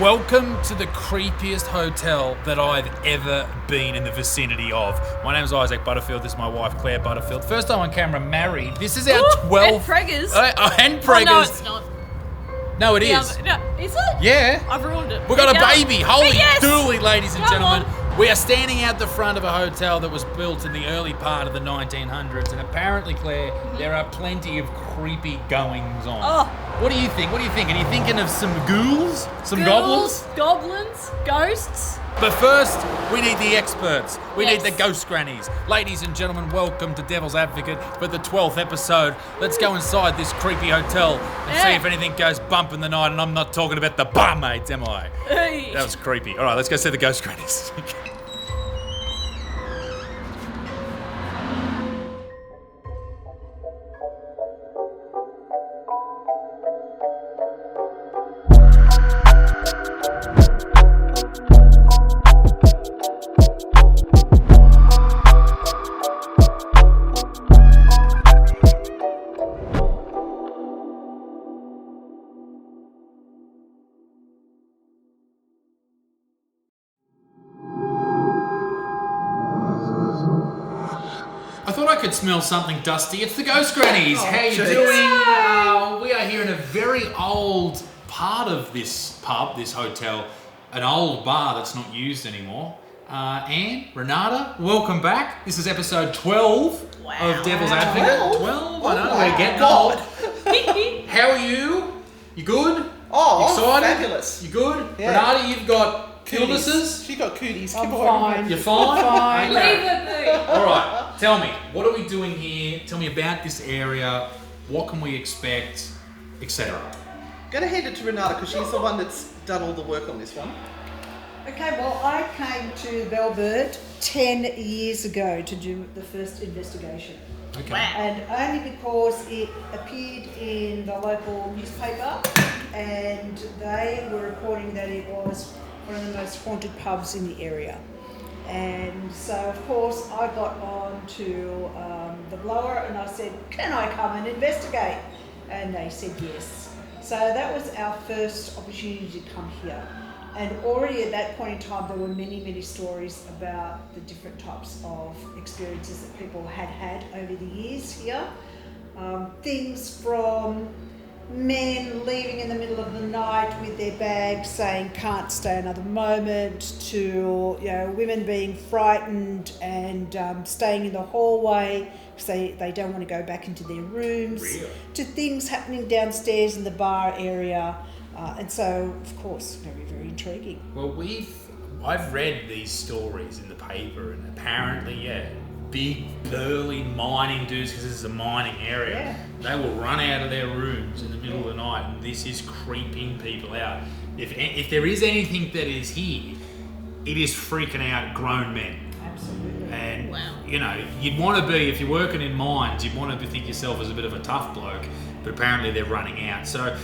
Welcome to the creepiest hotel that I've ever been in the vicinity of. My name's Isaac Butterfield. This is my wife, Claire Butterfield. First time on camera, married. This is our 12th... And preggers. And preggers. Oh, no, it's not. No, it is. No, is it? Yeah. I've ruined it. We've got a baby. Holy yes. dooly, ladies and Come gentlemen. on. We are standing out the front of a hotel that was built in the early part of the 1900s, and apparently, Claire, there are plenty of creepy goings on. Oh. What do you think? What are you thinking? Are you thinking of some ghouls? Some Ghouls, goblins? goblins, ghosts. But first, we need the experts. We Yes. need the ghost grannies. Ladies and gentlemen, welcome to Devil's Advocate for the 12th episode. Let's go inside this creepy hotel and see if anything goes bump in the night. And I'm not talking about the barmaids, am I? Hey. That was creepy. All right, let's go see the ghost grannies. I thought I could smell something dusty. It's the Ghost Grannies. How you doing? We are here in a very old part of this pub, this hotel, an old bar that's not used anymore. Anne, Renata, welcome back. This is episode 12 of Devil's Advocate. 12? I know, we're getting old. How are you? You good? Oh, excited? Fabulous. You good? Yeah. Renata, you've got illnesses? She got cooties. I'm fine. You're fine? Fine. Okay. Leave it be. All right, tell me, what are we doing here? Tell me about this area. What can we expect, etc. Gonna hand it to Renata because she's the one that's done all the work on this one. Okay, well, I came to Bellbird 10 years ago to do the first investigation. Okay. Wow. And only because it appeared in the local newspaper and they were reporting that it was one of the most haunted pubs in the area. And so, of course, I got on to the blower and I said, can I come and investigate? And they said yes. So that was our first opportunity to come here. And already at that point in time, there were many, many stories about the different types of experiences that people had over the years here. Things from men leaving in the middle of the night with their bags saying can't stay another moment, to women being frightened and staying in the hallway because they don't want to go back into their rooms, Really? to things happening downstairs in the bar area. And so, of course, very, very intriguing. Well, I've read these stories in the paper, and apparently, big burly mining dudes, because this is a mining area, they will run out of their rooms in the middle of the night, and this is creeping people out. If there is anything that is here, it is freaking out grown men. Absolutely. And you'd want to be, if you're working in mines, you'd want to think yourself as a bit of a tough bloke, but apparently they're running out. So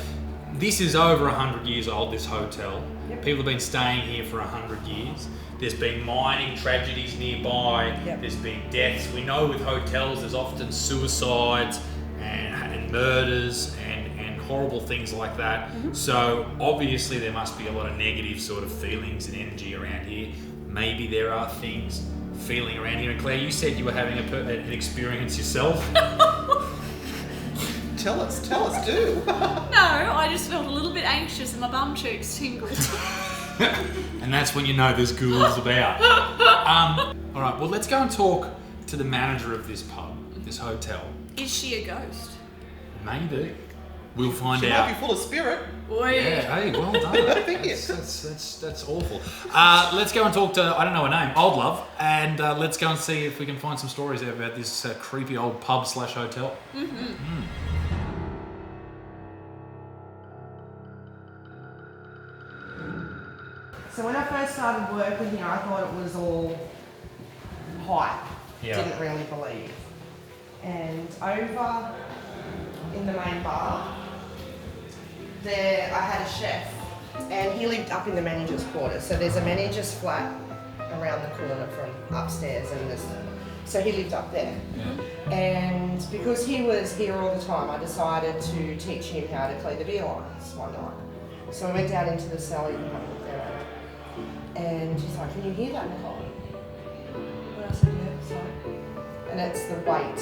this is over 100 years old, this hotel. Yep. People have been staying here for 100 years. There's been mining tragedies nearby. Yep. There's been deaths. We know with hotels there's often suicides and murders and horrible things like that. Mm-hmm. So obviously there must be a lot of negative sort of feelings and energy around here. Maybe there are things feeling around here. And Claire, you said you were having an experience yourself. Tell us, do. No, I just felt a little bit anxious and my bum cheeks tingled. And that's when you know there's ghouls about. All right, well, let's go and talk to the manager of this pub, this hotel. Is she a ghost? Maybe. We'll find She out. might be full of spirit. Boy. Yeah, hey, well done. Thank you. That's awful. Let's go and talk to, I don't know her name, Old Love, and let's go and see if we can find some stories about this creepy old pub/hotel. Mm-hmm. So when I first started working here, I thought it was all hype. Yeah. Didn't really believe. And over in the main bar, there I had a chef, and he lived up in the manager's quarters. So there's a manager's flat around the corner from upstairs, and so he lived up there. Yeah. And because he was here all the time, I decided to teach him how to clean the beer lines one night. So I went down into the cellar and had a look there. And she's like, can you hear that, Nicole? And I said, yeah, sorry. And it's the weight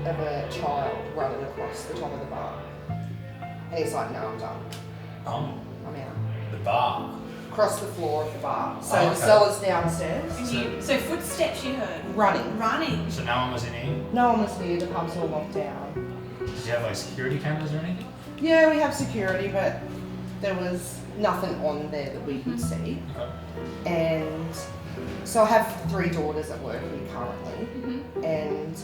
of a child running across the top of the bar. And he's like, no, I'm done. I'm out. The bar? Across the floor of the bar. So the cellar's downstairs. So footsteps you heard? Running. So no one was in here? No one was here, the pub's all locked down. Did you have like security cameras or anything? Yeah, we have security, but there was nothing on there that we could see. Okay. And so I have 3 daughters that work here currently. And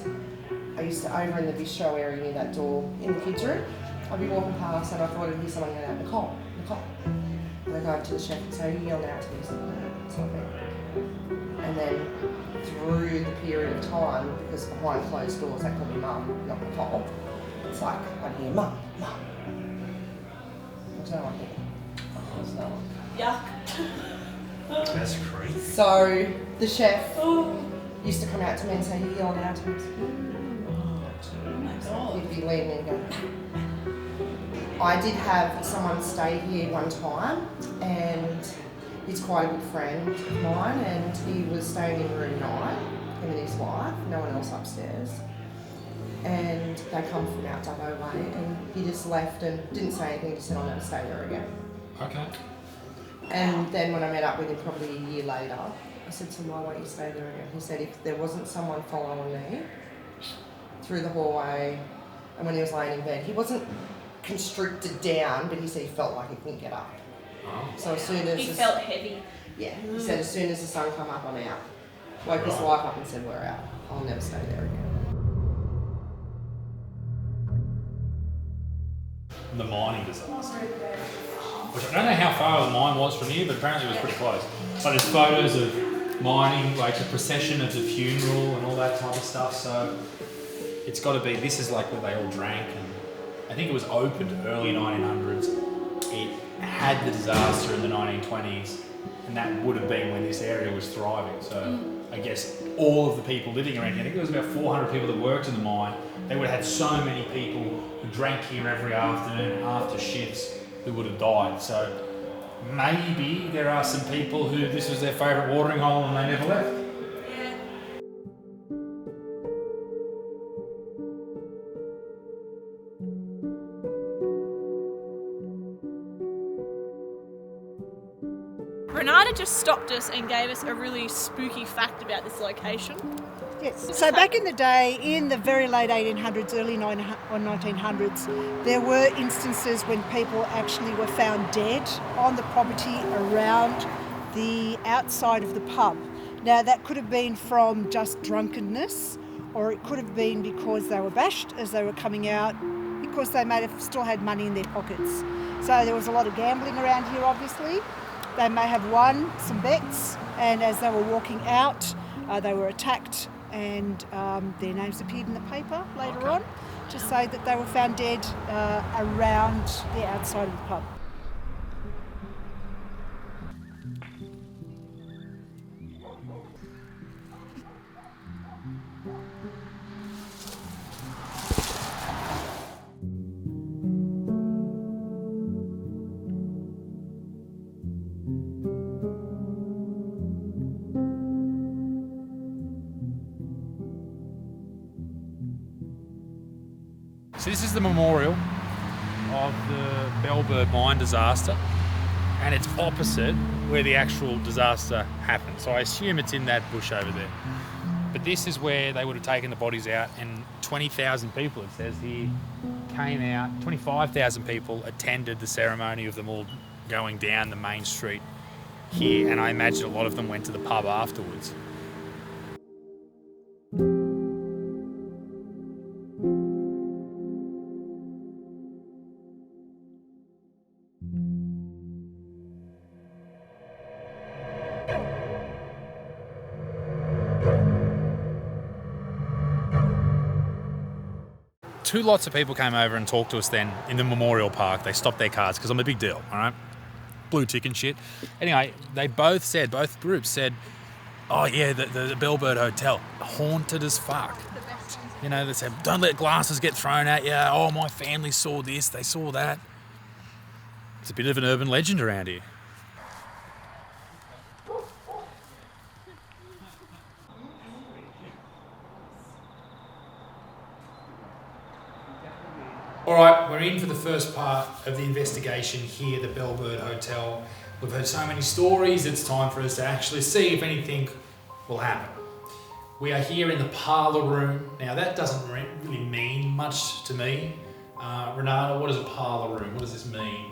I used to, over in the bistro area near that door in the kids' room, I'd be walking past and I thought I'd hear someone yell out, Nicole. And I go over to the chef and say, you yelled out to me, it's not me. And then through the period of time, because behind closed doors, they call me Mum, not Nicole. It's like, I'd hear Mum. There's no one here. There's no one. Yuck. That's crazy. So the chef used to come out to me and say, you yelled out to me. Oh my God. He'd be leaning and go. I did have someone stay here one time, and he's quite a good friend of mine, and he was staying in room 9, him and his wife, no one else upstairs. And they come from out Dubbo way, and he just left and didn't say anything, just said, I'll never stay there again. Okay. And then when I met up with him probably a year later, I said to him, why won't you stay there again? He said if there wasn't someone following me through the hallway, and when he was laying in bed, he wasn't constricted down, but he said he felt like he couldn't get up. Oh. So as soon as He felt heavy. yeah, he said as soon as the sun come up, I'm out. Woke his wife up and said, we're out. I'll never stay there again. The mining disaster. Which I don't know how far the mine was from here, but apparently it was pretty close. Like there's photos of mining, like the procession of the funeral and all that type of stuff. So it's got to be, this is like where they all drank, and I think it was opened early 1900s. It had the disaster in the 1920s, and that would have been when this area was thriving. So I guess all of the people living around here, I think there was about 400 people that worked in the mine. They would have had so many people who drank here every afternoon after shifts who would have died. So maybe there are some people who this was their favourite watering hole and they never left. Yeah. Renata just stopped us and gave us a really spooky fact about this location. Yes. So back in the day, in the very late 1800s, early 1900s, there were instances when people actually were found dead on the property around the outside of the pub. Now that could have been from just drunkenness, or it could have been because they were bashed as they were coming out, because they may have still had money in their pockets. So there was a lot of gambling around here, obviously. They may have won some bets, and as they were walking out, they were attacked, and their names appeared in the paper later on to say that they were found dead around the outside of the pub. So this is the memorial of the Bellbird mine disaster, and it's opposite where the actual disaster happened. So I assume it's in that bush over there. But this is where they would have taken the bodies out, and 20,000 people, it says here, came out. 25,000 people attended the ceremony of them all going down the main street here, and I imagine a lot of them went to the pub afterwards. Two lots of people came over and talked to us then in the Memorial Park. They stopped their cars because I'm a big deal, all right? Blue tick and shit. Anyway, they both groups said, oh yeah, the Bellbird Hotel, haunted as fuck. You know, they said, don't let glasses get thrown at you. Oh, my family saw this, they saw that. It's a bit of an urban legend around here. All right, we're in for the first part of the investigation here at the Bellbird Hotel. We've heard so many stories, it's time for us to actually see if anything will happen. We are here in the Parlor Room. Now, that doesn't really mean much to me. Renata, what is a Parlor Room? What does this mean?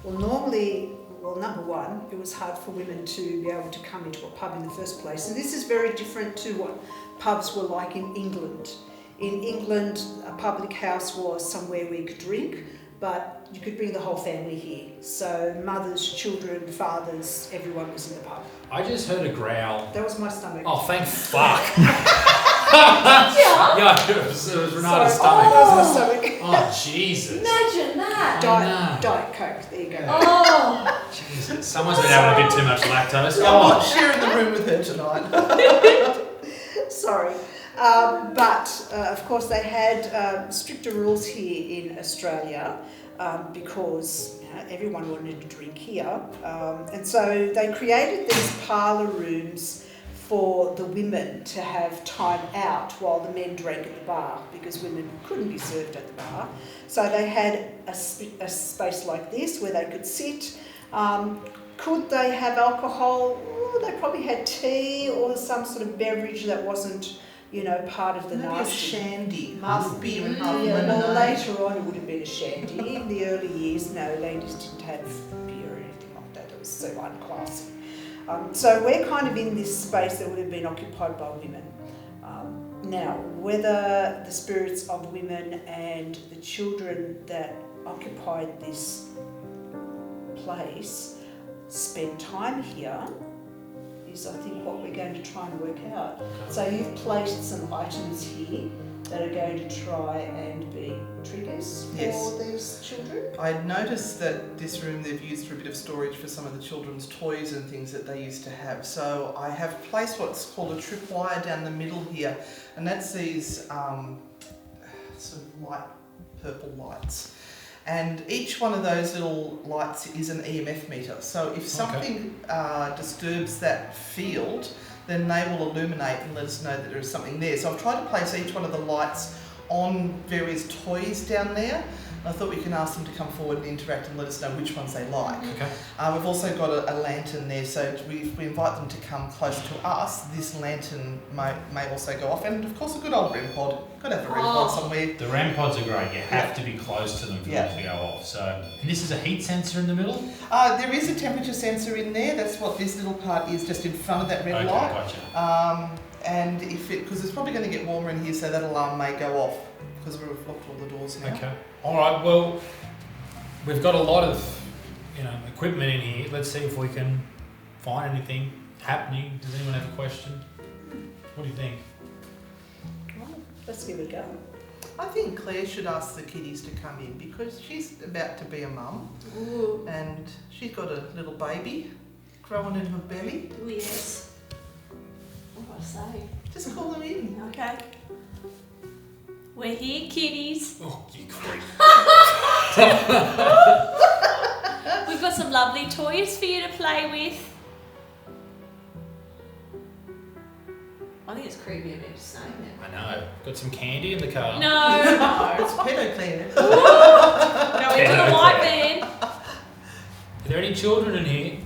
Well, normally, number one, it was hard for women to be able to come into a pub in the first place. And this is very different to what pubs were like in England. In England, a public house was somewhere where you could drink, but you could bring the whole family here. So mothers, children, fathers, everyone was in the pub. I just heard a growl. That was my stomach. Oh, thank fuck. Yeah, it was Renata's stomach. That was my stomach. Oh, Jesus. Imagine that. Diet Coke, there you go. Oh. Jesus. Someone's been having a bit too much lactose. I'm not sharing the room with her tonight. Sorry. But of course they had stricter rules here in Australia because everyone wanted to drink here. And so they created these parlour rooms for the women to have time out while the men drank at the bar because women couldn't be served at the bar. So they had a space like this where they could sit. Could they have alcohol? Oh, they probably had tea or some sort of beverage that wasn't, part of the Maybe a nasty. shandy, half beer and half Yeah, well, lemonade. later on it would have been a shandy. In the early years, no, ladies didn't have beer or anything like that. It was so unclassy. So we're kind of in this space that would have been occupied by women. Now, whether the spirits of women and the children that occupied this place spend time here is, I think, what we're going to try and work out. So you've placed some items here that are going to try and be triggers for these children. I noticed that this room they've used for a bit of storage for some of the children's toys and things that they used to have. So I have placed what's called a tripwire down the middle here, and that's these sort of light purple lights. And each one of those little lights is an EMF meter. So if something disturbs that field, then they will illuminate and let us know that there is something there. So I've tried to place each one of the lights on various toys down there. I thought we can ask them to come forward and interact and let us know which ones they like. Okay. We've also got a lantern there, so we invite them to come close to us. This lantern may also go off, and of course a good old REM pod. Got to have a REM pod somewhere. The REM pods are great. You have to be close to them for them to go off. So, and this is a heat sensor in the middle? There is a temperature sensor in there. That's what this little part is, just in front of that red light. Gotcha. And because it's probably going to get warmer in here, so that alarm may go off because we've locked all the doors now. Okay. All right. Well, we've got a lot of equipment in here. Let's see if we can find anything happening. Does anyone have a question? What do you think? Well, let's give it a go. I think Claire should ask the kiddies to come in because she's about to be a mum. Ooh. And she's got a little baby growing in her belly. Ooh, yes. What do I say? Just call them in. Okay. We're here, kiddies. Oh, you creep. We've got some lovely toys for you to play with. I think it's creepy of me just saying that. I know. Got some candy in the car. No. No, it's pedo Claire. No, we've got a white van. Are there any children in here?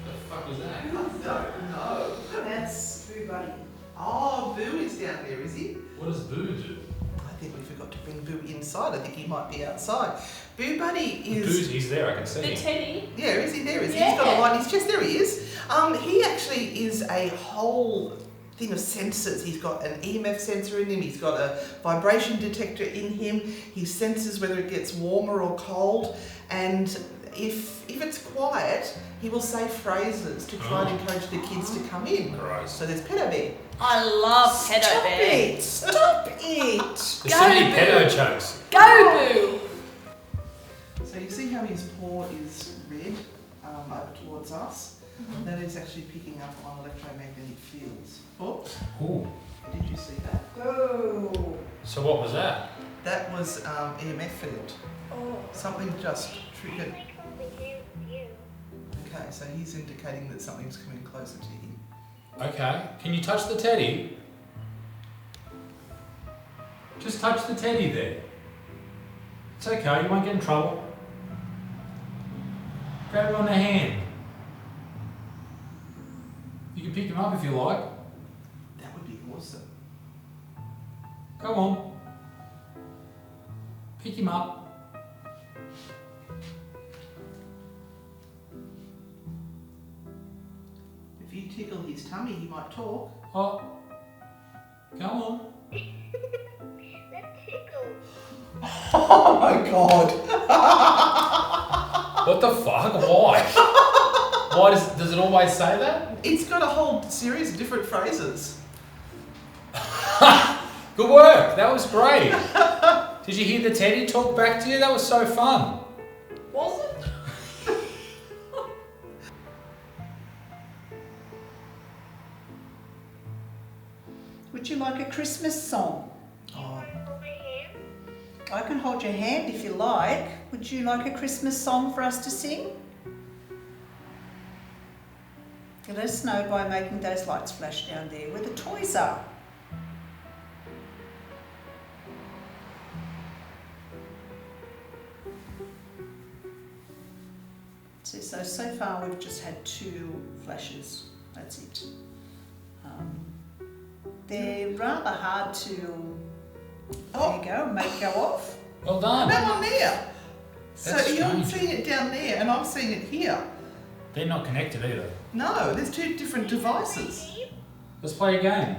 What the fuck was that? I don't know. That's Boo Buddy. Oh, Boo is down there, is he? What does Boo do? I think we forgot to bring Boo inside. I think he might be outside. Boo Buddy He's there, I can see The him. teddy. Yeah, is he there? Is he? Yeah. He's got a light in his chest. There he is. He actually is a whole thing of sensors. He's got an EMF sensor in him. He's got a vibration detector in him. He senses whether it gets warmer or cold. And if it's quiet, he will say phrases to try and encourage the kids to come in. Gross. So there's Pedo Bear. I love pedo Stop bear. it! Stop it! There's so many pedo jokes. Go, Boo. So you see how his paw is red over towards us? That is actually picking up on electromagnetic fields. Oh, Ooh. did you see that? Go! So what was that? That was EMF field. Oh. Something just triggered. Okay, so he's indicating that something's coming closer to him. Okay, can you touch the teddy? Just touch the teddy there. It's okay, you won't get in trouble. Grab him on the hand. You can pick him up if you like. That would be awesome. Come on. Pick him up. If you tickle his tummy, he might talk. Oh. Come on. Oh my god! What the fuck? Why? Why does it always say that? It's got a whole series of different phrases. Good work. That was great. Did you hear the teddy talk back to you? That was so fun. Was it? Would you like a Christmas song? Oh, I can hold your hand if you like. Would you like a Christmas song for us to sing? Let us know by making those lights flash down there where the toys are. So far we've just had 2 flashes. That's it. They're rather hard to, there you go, make go off. Well done. that one there. So That's you're strange. seeing it down there, and I'm seeing it here. They're not connected either. No, there's 2 different devices. Let's play a game.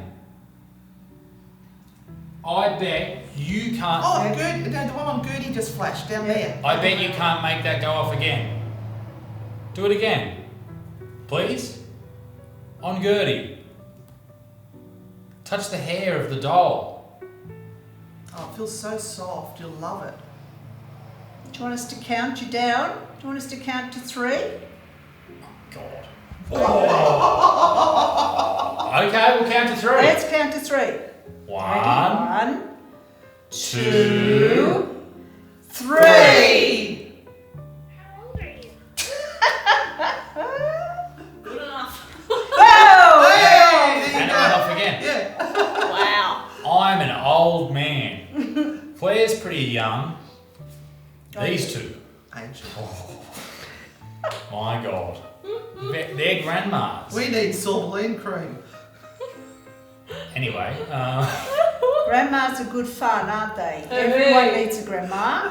I bet you can't. Oh, Gertie, no, the one on Gertie just flashed down there. I bet you can't make that go off again. Do it again. Please? On Gertie. Touch the hair of the doll. Oh, it feels so soft. You'll love it. Do you want us to count you down? Do you want us to count to 3? God. Okay, we'll count to 3. Let's count to 3. 1, 1, 2, 3. How old are you? Good enough. Whoa! Hey, there you and it go. went off again. Yeah. Wow. I'm an old man. Claire's pretty young. These 2. Ancient. My God. They're grandmas. We need sorbeline cream. Anyway, Grandmas are good fun, aren't they? Hey. Everyone needs a grandma.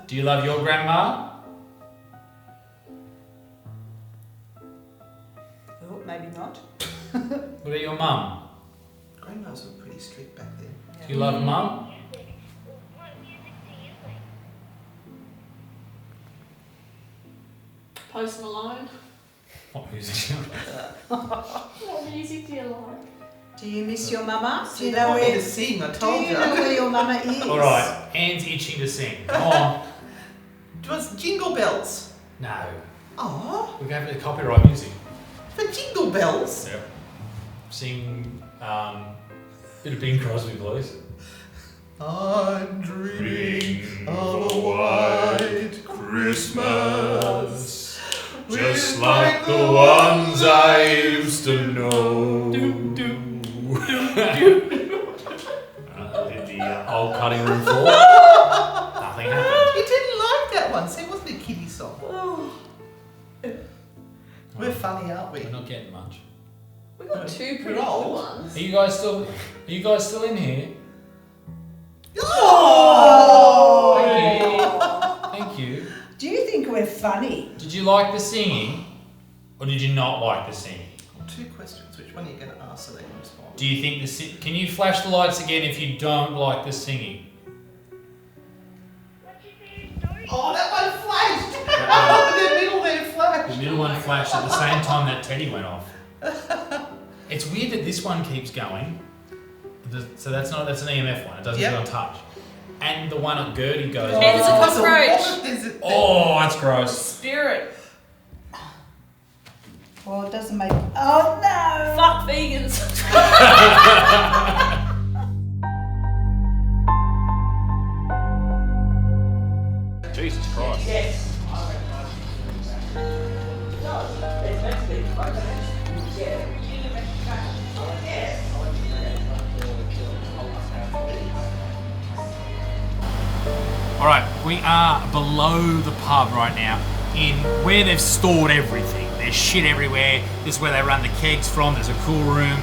do you love your grandma? Oh, maybe not. What about your mum? Grandmas were pretty strict back then. Do you love mum? What music do you like? Post Malone. What music? What music do you like? Do you miss your mama? Do See, you they know want me where? to sing, I Do told you you. know where your mama is? All right, hands itching to sing. Come on. Do you want Jingle Bells? No, Oh, we're going for the copyright music. for Jingle Bells. Yep. Sing bit of Bing Crosby, please. I'm dreaming of a white Christmas, just like the ones I used to know. Did the old cutting room floor. Nothing happened. You didn't like that one. See, it wasn't a kiddie song. Oh. We're funny, aren't we? We're not getting much. We got 2 We're pretty old. good ones. Are you guys still in here? Oh! Thank you. Do you think we're funny? Did you like the singing, or did you not like the singing? 2 questions. Which one are you going to ask so they can respond? Do you think can you flash the lights again if you don't like the singing? What's your favorite story? Oh, that one flashed! That The middle there flashed. The middle one flashed at the same time that Teddy went off. It's weird that this one keeps going. So that's an EMF one. It doesn't Yep. go on touch. And the one at Gertie goes. Hey, there's a Oh, so cockroach. what is it? Oh, that's gross. Spirit. Well, it doesn't make. Oh no! Fuck vegans. Jesus Christ. Yes. It's meant to be. Alright, we are below the pub right now in where they've stored everything. There's shit everywhere. This is where they run the kegs from. There's a cool room.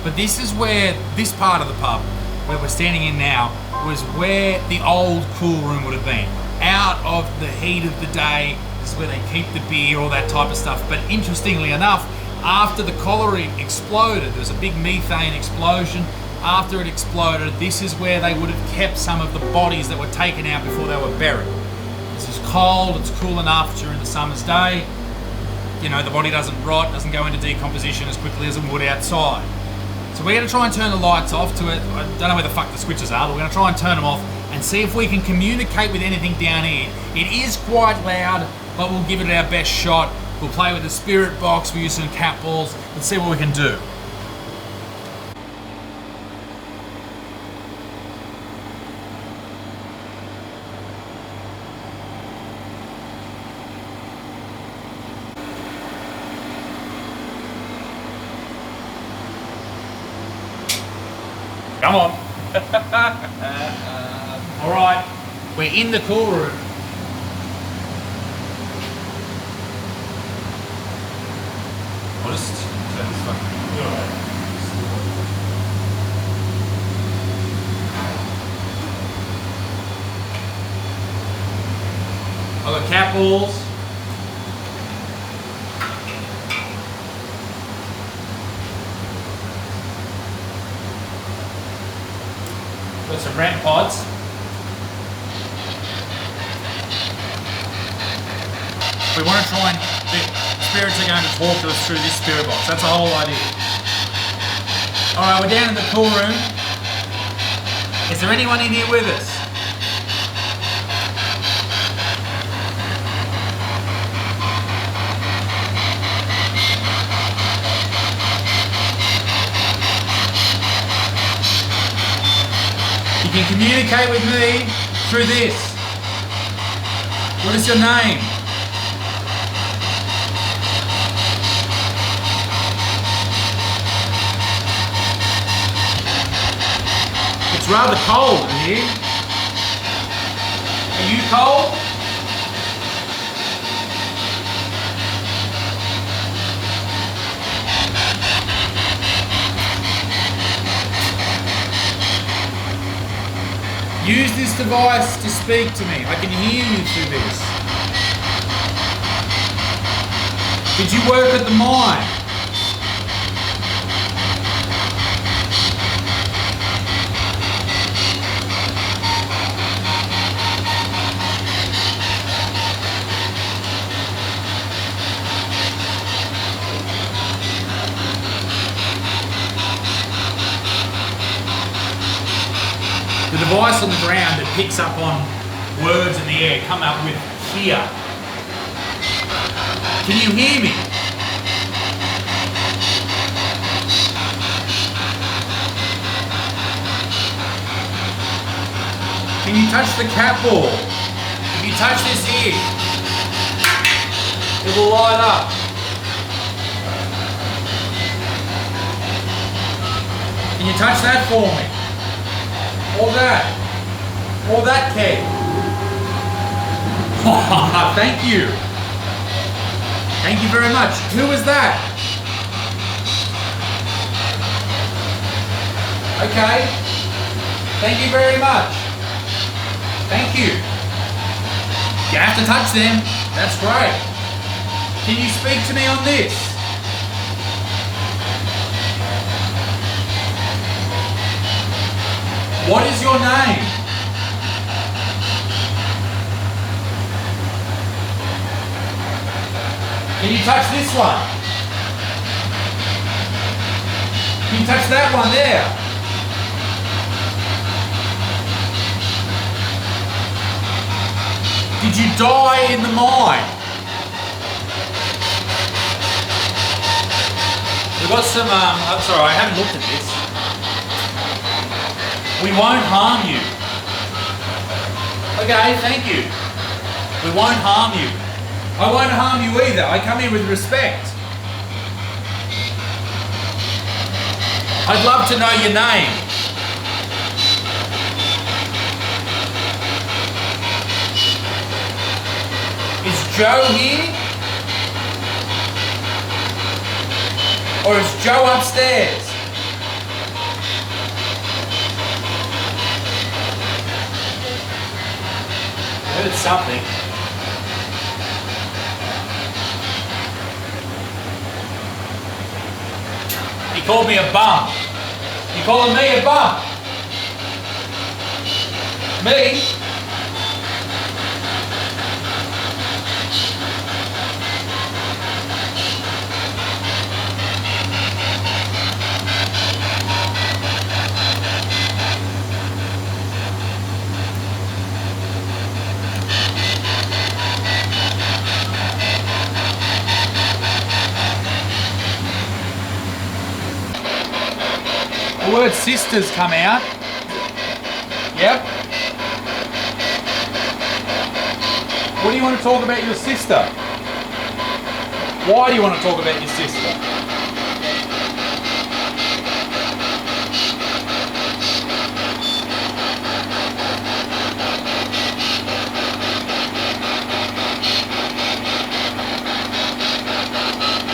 But this is where, this part of the pub, where we're standing in now, was where the old cool room would have been. Out of the heat of the day, this is where they keep the beer, all that type of stuff. But interestingly enough, after the colliery exploded, there was a big methane explosion. After it exploded, this is where they would have kept some of the bodies that were taken out before they were buried. This is cold, it's cool enough during the summer's day. You know, the body doesn't rot, doesn't go into decomposition as quickly as it would outside. So we're going to try and turn the lights off to it. I don't know where the fuck the switches are, but we're going to try and turn them off and see if we can communicate with anything down here. It is quite loud, but we'll give it our best shot. We'll play with the spirit box, we'll use some cat balls, let's see what we can do. Come on. All right, we're in the cool room. I'll just turn this fucking. I've got cat balls. Got some rat pods. We want to try and, the spirits are going to talk to us through this spirit box. That's the whole idea. Alright, we're down in the cool room. Is there anyone in here with us? You can communicate with me through this. What is your name? It's rather cold in here. Are you cold? Use this device to speak to me. I can hear you through this. Did you work at the mine? The device on the ground that picks up on words in the air come up with here. Can you hear me? Can you touch the cat ball? If you touch this here, it will light up. Can you touch that for me? Or that keg. Thank you. Thank you very much. Who is that? Okay. Thank you very much. Thank you. You have to touch them. That's great. Can you speak to me on this? What is your name? Can you touch this one? Can you touch that one there? Did you die in the mine? We've got some, I'm sorry, I haven't looked at this. We won't harm you. Okay, thank you. We won't harm you. I won't harm you either. I come here with respect. I'd love to know your name. Is Joe here? Or is Joe upstairs? I heard something. He called me a bum. You calling me a bum? Me? The word sisters come out. Yep. What do you want to talk about your sister? Why do you want to talk about your sister?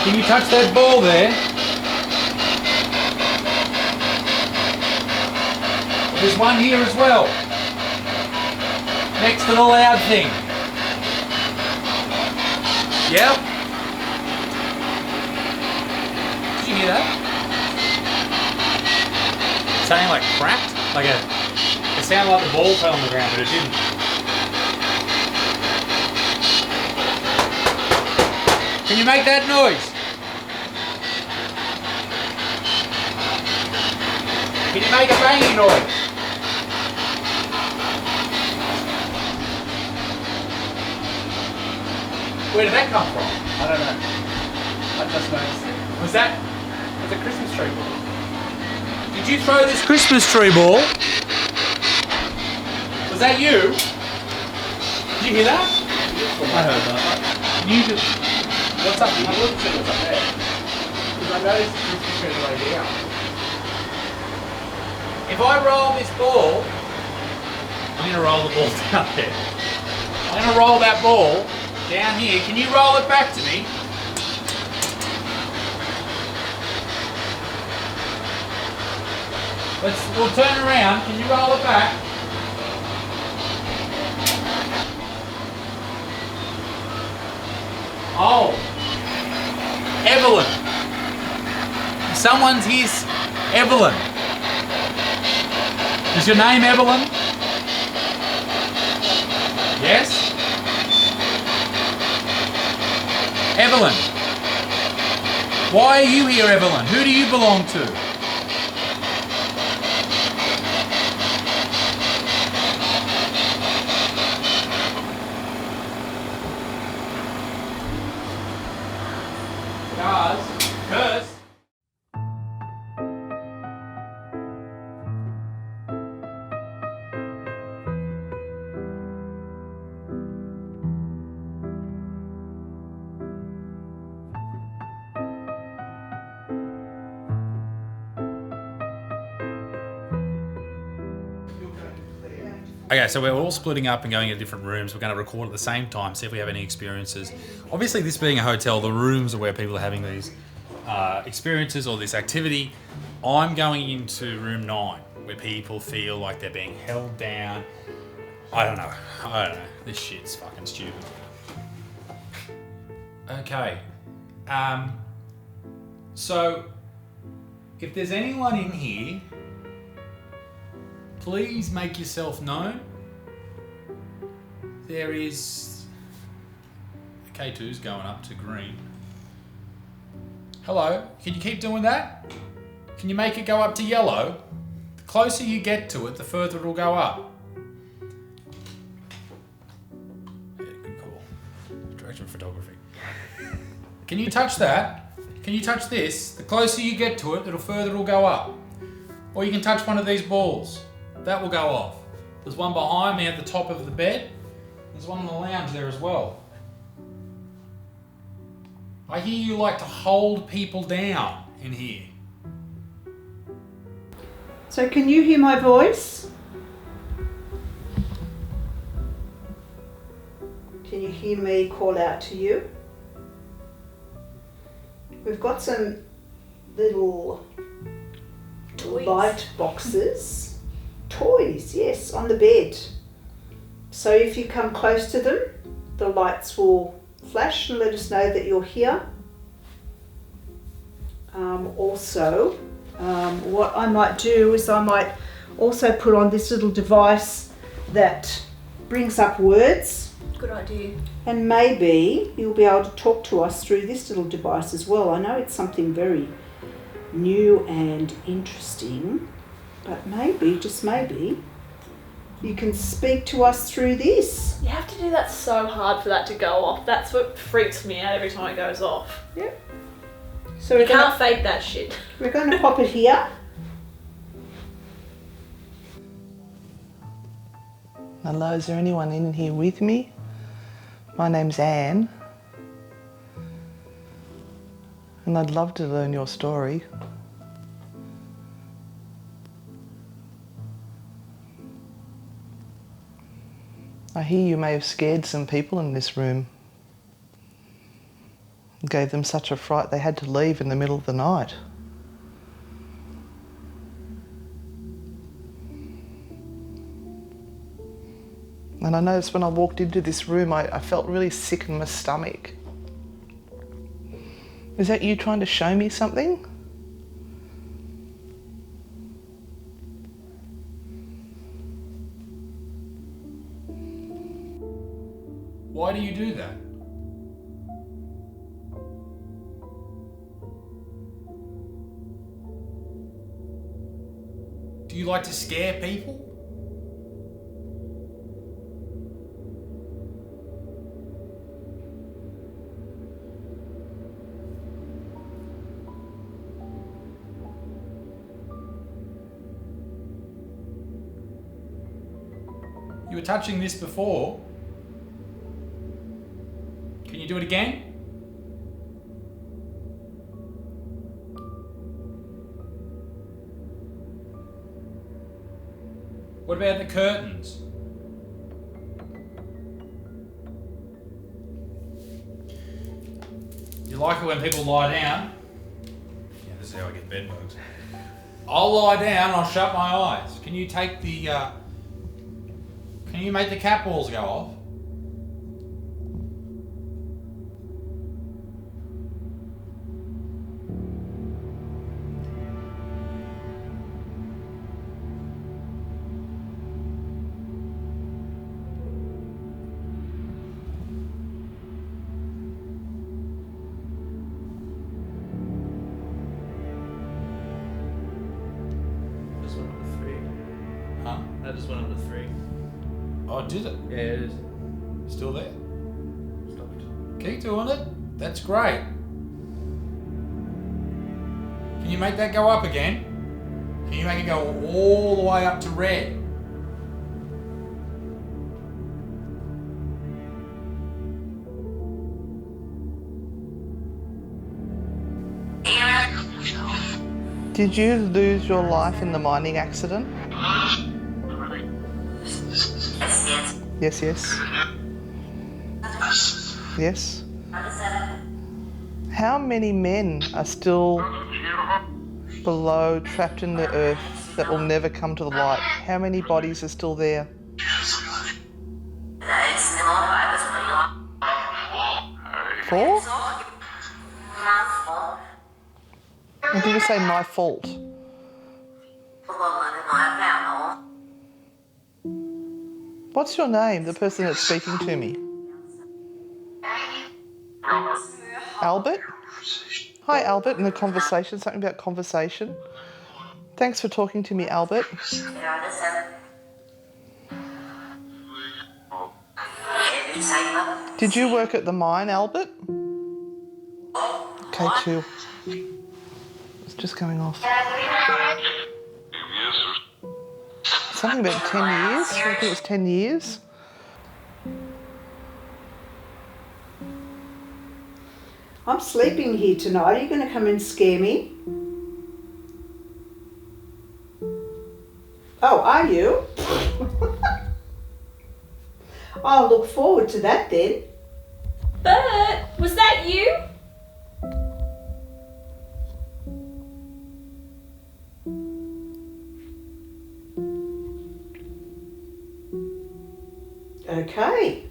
Can you touch that ball there? There's one here as well. Next to the loud thing. Yep. Did you hear that? Saying like cracked? Like it sounded like the ball fell on the ground, but it didn't. Can you make that noise? Can you make a banging noise? Where did that come from? I don't know. I just noticed it. Was that? It's a Christmas tree ball. Did you throw this Christmas tree ball? Was that you? Did you hear that? I heard that. You just... What's up? I looked at what's up there. Because I noticed the Christmas tree on the way down. If I roll this ball, I'm going to roll the ball down there. I'm going to roll that ball down here. Can you roll it back to me? We'll turn around. Can you roll it back? Oh, Evelyn. Someone's here's Evelyn. Is your name Evelyn? Yes? Evelyn. Why are you here, Evelyn? Who do you belong to? Because okay, so we're all splitting up and going into different rooms. We're going to record at the same time, see if we have any experiences. Obviously, this being a hotel, the rooms are where people are having these experiences or this activity. I'm going into room 9, where people feel like they're being held down. I don't know. This shit's fucking stupid. Okay. So, if there's anyone in here, please make yourself known. There is... K2's going up to green. Hello, can you keep doing that? Can you make it go up to yellow? The closer you get to it, the further it'll go up. Yeah, good call. Director of photography. Can you touch that? Can you touch this? The closer you get to it, the further it'll go up. Or you can touch one of these balls. That will go off. There's one behind me at the top of the bed. There's one in the lounge there as well. I hear you like to hold people down in here. So can you hear my voice? Can you hear me call out to you? We've got some little light boxes. Toys, yes, on the bed. So if you come close to them, the lights will flash and let us know that you're here. What I might do is I might also put on this little device that brings up words. Good idea. And maybe you'll be able to talk to us through this little device as well. I know it's something very new and interesting, but maybe, just maybe, you can speak to us through this. You have to do that so hard for that to go off. That's what freaks me out every time it goes off. Yep. So You can't fake that shit. we're going to pop it here. Hello, is there anyone in here with me? My name's Anne. And I'd love to learn your story. I hear you may have scared some people in this room. Gave them such a fright they had to leave in the middle of the night. And I noticed when I walked into this room, I felt really sick in my stomach. Is that you trying to show me something? Why do you do that? Do you like to scare people? You were touching this before. Can you do it again? What about the curtains? You like it when people lie down? Yeah, this is how I get bed bugs. I'll lie down, I'll shut my eyes. Can you take the, can you make the cat balls go off? Just went up to 3. Huh? I just went up to 3. Oh, did it? Yeah, it is. Still there? Stopped. Keep doing it. That's great. Can you make that go up again? Can you make it go all the way up to red? Did you lose your life in the mining accident? Yes, yes. Yes. How many men are still below, trapped in the earth, that will never come to the light? How many bodies are still there? 4? Or did you say my fault? What's your name, the person that's speaking to me? Albert? Hi, Albert, in the conversation, something about conversation. Thanks for talking to me, Albert. Did you work at the mine, Albert? Okay, chill. It's just going off. Something about 10 years? I think it was 10 years. I'm sleeping here tonight. Are you going to come and scare me? Oh, are you? I'll look forward to that then. Bert, was that you? Okay.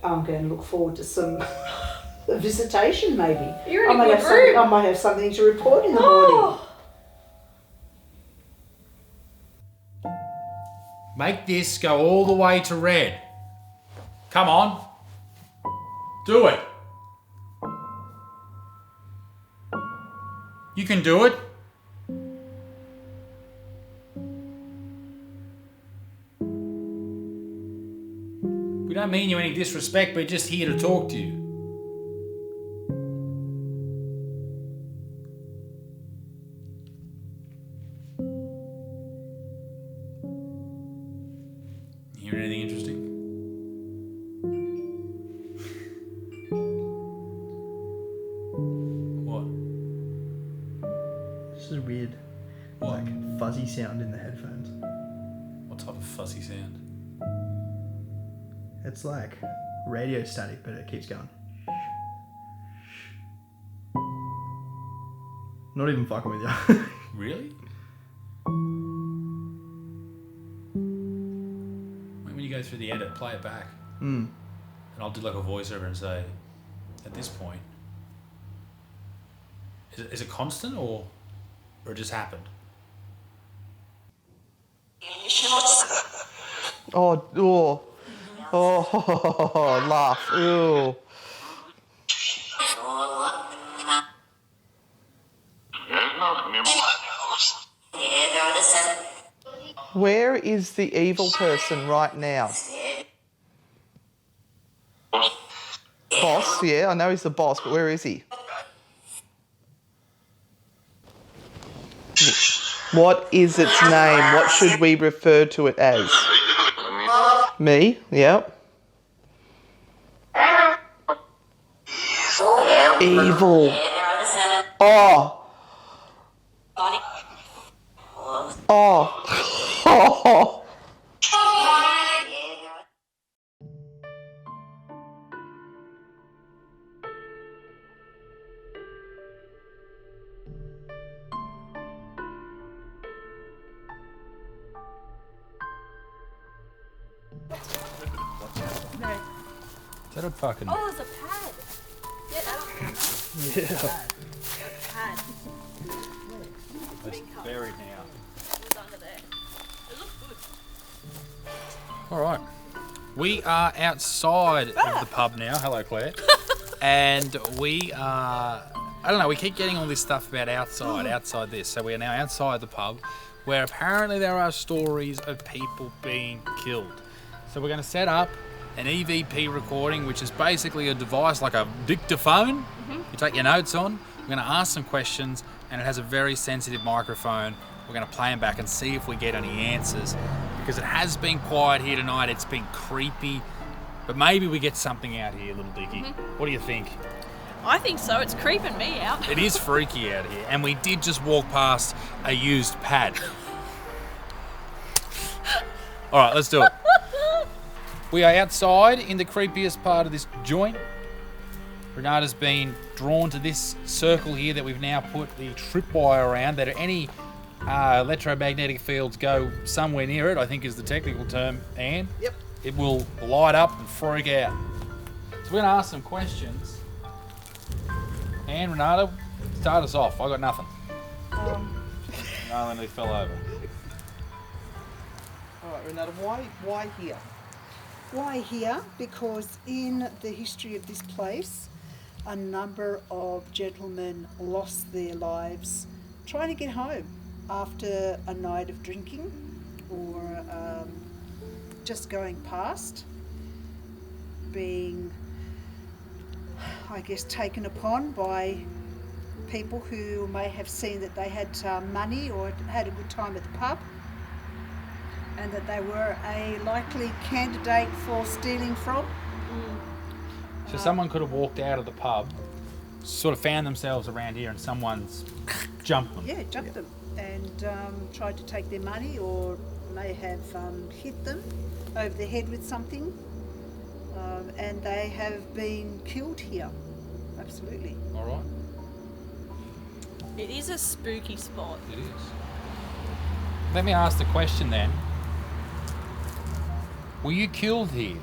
I'm going to look forward to some a visitation maybe. You're in a might good have something, room. I might have something to report in the morning. Oh, Make this go all the way to red. Come on. Do it. You can do it. We don't mean you any disrespect, we're just here to talk to you. Hear anything interesting? What? This is a weird, What? like, fuzzy sound in the headphones. What type of fuzzy sound? It's like radio static, but it keeps going. Not even fucking with you. Really? When you go through the edit, play it back. And I'll do like a voiceover and say, at this point, is it constant or it just happened? Laugh. Ew. Where is the evil person right now? Boss, yeah, I know he's the boss, but where is he? What is its name? What should we refer to it as? Me, yep. Evil. Oh. Oh. Oh. Is that a fucking... oh, there's a pad. Yeah, that one. Yeah. Pad. It's buried now. It was under there. It looks good. All right. We are outside of the pub now. Hello, Claire. And we are... I don't know, we keep getting all this stuff about outside this. So we are now outside the pub where apparently there are stories of people being killed. So we're going to set up an EVP recording, which is basically a device like a dictaphone. You take your notes on. We're going to ask some questions, and it has a very sensitive microphone. We're going to play them back and see if we get any answers. Because it has been quiet here tonight. It's been creepy. But maybe we get something out here, little Dickie. What do you think? I think so. It's creeping me out. It is freaky out here. And we did just walk past a used pad. All right, let's do it. We are outside in the creepiest part of this joint. Renata's been drawn to this circle here that we've now put the tripwire around, that any electromagnetic fields go somewhere near it, I think is the technical term, Anne. Yep. It will light up and freak out. So we're going to ask some questions. Anne, Renata, start us off. I got nothing. Renata nearly fell over. All right, Renata, why here? Why here? Because in the history of this place, a number of gentlemen lost their lives trying to get home after a night of drinking or just going past, being, I guess, taken upon by people who may have seen that they had money or had a good time at the pub and that they were a likely candidate for stealing from. So someone could have walked out of the pub, sort of found themselves around here, and someone's jumped them. Yeah, jumped them and tried to take their money, or may have hit them over the head with something, and they have been killed here. Absolutely. All right. It is a spooky spot. It is. Let me ask the question then. Were you killed here?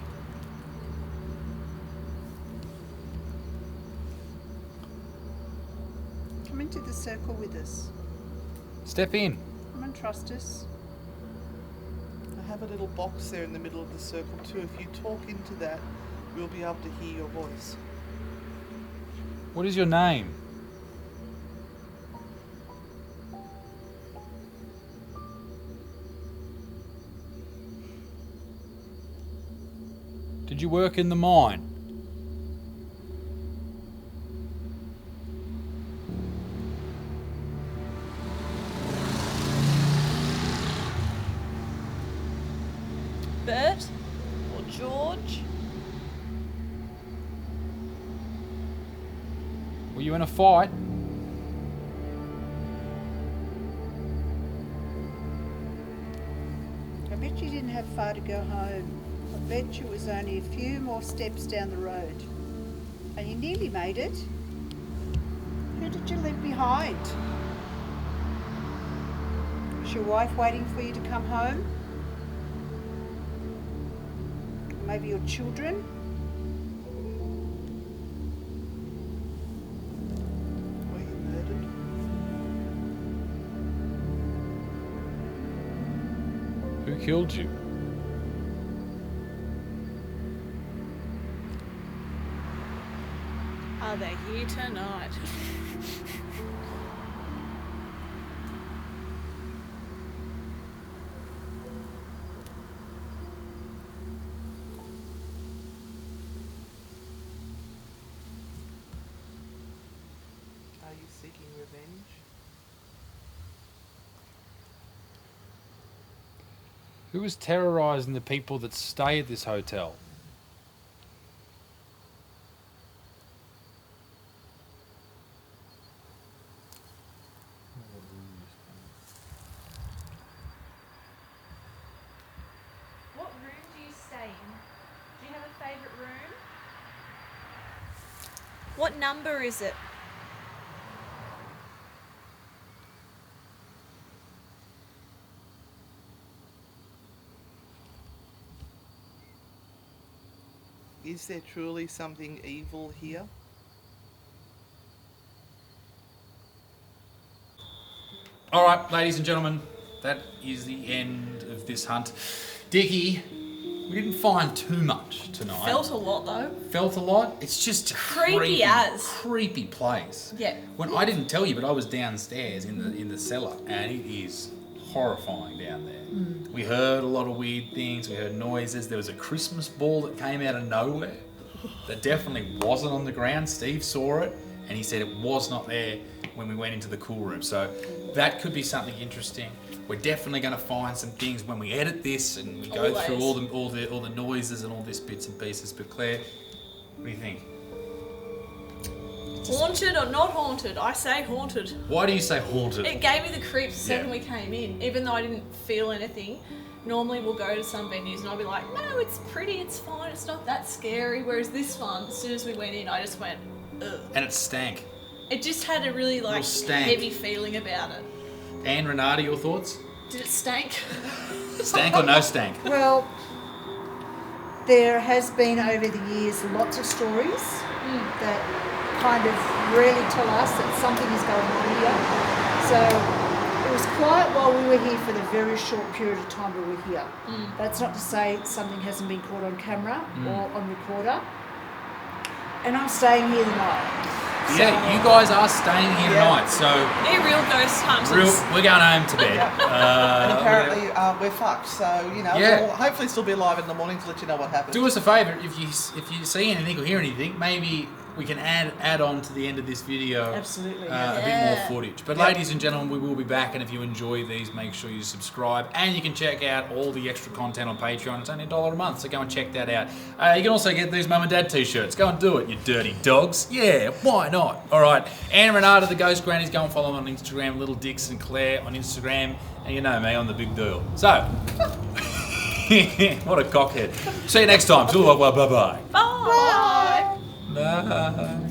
Come into the circle with us. Step in. Come and trust us. I have a little box there in the middle of the circle too. If you talk into that, we'll be able to hear your voice. What is your name? Did you work in the mine? Bert or George? Were you in a fight? I bet you didn't have far to go home. I bet you it was only a few more steps down the road. And you nearly made it. Who did you leave behind? Was your wife waiting for you to come home? Or maybe your children? Were you murdered? Who killed you? Are they here tonight? Are you seeking revenge? Who was terrorising the people that stay at this hotel? What room do you stay in? Do you have a favourite room? What number is it? Is there truly something evil here? All right, ladies and gentlemen, that is the end of this hunt. Dickie, we didn't find too much tonight. Felt a lot though. Felt a lot? It's just a Creepy as. creepy place. Yeah. When I didn't tell you, but I was downstairs in the cellar, and it is horrifying down there. We heard a lot of weird things. We heard noises. There was a Christmas ball that came out of nowhere. That definitely wasn't on the ground. Steve saw it, and he said it was not there when we went into the cool room. So that could be something interesting. We're definitely going to find some things when we edit this and we go through all the noises and all this bits and pieces. But Claire, what do you think? Haunted or not haunted? I say haunted. Why do you say haunted? It gave me the creeps the second Yeah. we came in, even though I didn't feel anything. Normally we'll go to some venues and I'll be like, no, it's pretty, it's fine, it's not that scary. Whereas this one, as soon as we went in, I just went, ugh. And it stank. It just had a really like stank. heavy feeling about it. Anne, Renata, your thoughts? Did it stank? Stank or no stank? Well, there has been over the years lots of stories that kind of really tell us that something is going on here. So it was quiet while we were here for the very short period of time we were here. That's not to say something hasn't been caught on camera or on recorder. And I'm staying here tonight. Yeah, you guys are staying here tonight, so They're real ghost hunters. we're going home to bed. And apparently we're fucked, so, you know, Yeah. we'll hopefully still be alive in the morning to let you know what happened. Do us a favour, if you see anything or hear anything, maybe we can add on to the end of this video. Absolutely. A bit Yeah. more footage. But Yep. ladies and gentlemen, we will be back, and if you enjoy these, make sure you subscribe, and you can check out all the extra content on Patreon. It's only $1 a month, so go and check that out. You can also get these Mum and Dad t-shirts. Go and do it, you dirty dogs. Yeah, why not? All right, Anne Renata, the Ghost Grannies, go and follow them on Instagram. Little Dick Sinclair on Instagram, and you know me, I'm the big deal. So, what a cockhead. See you next time. Bye-bye. Bye. Bye.